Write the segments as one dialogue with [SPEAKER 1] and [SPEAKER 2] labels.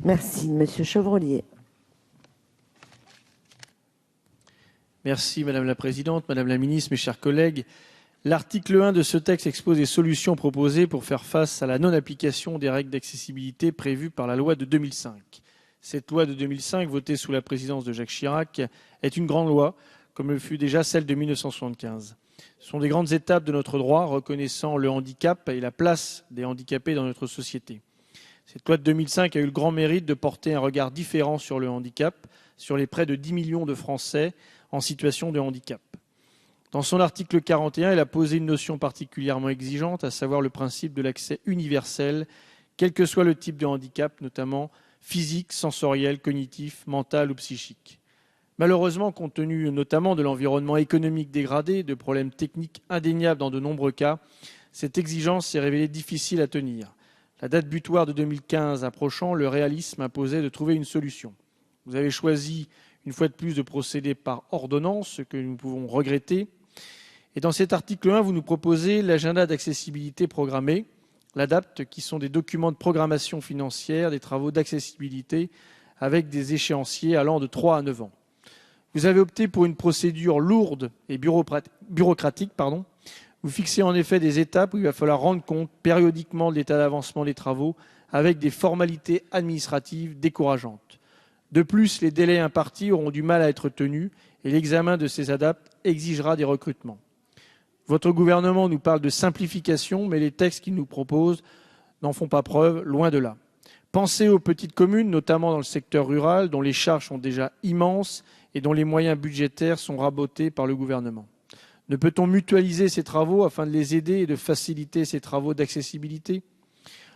[SPEAKER 1] Merci. Monsieur Chevrollier.
[SPEAKER 2] Merci Madame la Présidente, Madame la Ministre, mes chers collègues. L'article 1 de ce texte expose les solutions proposées pour faire face à la non-application des règles d'accessibilité prévues par la loi de 2005. Cette loi de 2005, votée sous la présidence de Jacques Chirac, est une grande loi, comme le fut déjà celle de 1975. Ce sont des grandes étapes de notre droit reconnaissant le handicap et la place des handicapés dans notre société. Cette loi de 2005 a eu le grand mérite de porter un regard différent sur le handicap, sur les près de 10 millions de Français en situation de handicap. Dans son article 41, elle a posé une notion particulièrement exigeante, à savoir le principe de l'accès universel, quel que soit le type de handicap, notamment physique, sensoriel, cognitif, mental ou psychique. Malheureusement, compte tenu notamment de l'environnement économique dégradé, de problèmes techniques indéniables dans de nombreux cas, cette exigence s'est révélée difficile à tenir. La date butoir de 2015 approchant, le réalisme imposait de trouver une solution. Vous avez choisi, une fois de plus, de procéder par ordonnance, ce que nous pouvons regretter. Et dans cet article 1, vous nous proposez l'agenda d'accessibilité programmée, l'ADAPT, qui sont des documents de programmation financière des travaux d'accessibilité avec des échéanciers allant de 3 à 9 ans. Vous avez opté pour une procédure lourde et bureaucratique. Vous fixez en effet des étapes où il va falloir rendre compte périodiquement de l'état d'avancement des travaux avec des formalités administratives décourageantes. De plus, les délais impartis auront du mal à être tenus et l'examen de ces ADAPT exigera des recrutements. Votre gouvernement nous parle de simplification, mais les textes qu'il nous propose n'en font pas preuve, loin de là. Pensez aux petites communes, notamment dans le secteur rural, dont les charges sont déjà immenses et dont les moyens budgétaires sont rabotés par le gouvernement. Ne peut-on mutualiser ces travaux afin de les aider et de faciliter ces travaux d'accessibilité ?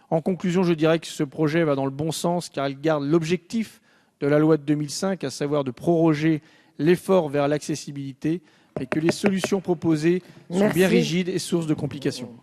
[SPEAKER 2] En conclusion, je dirais que ce projet va dans le bon sens car il garde l'objectif de la loi de 2005, à savoir de proroger l'effort vers l'accessibilité, et que les solutions proposées sont bien rigides et source de complications.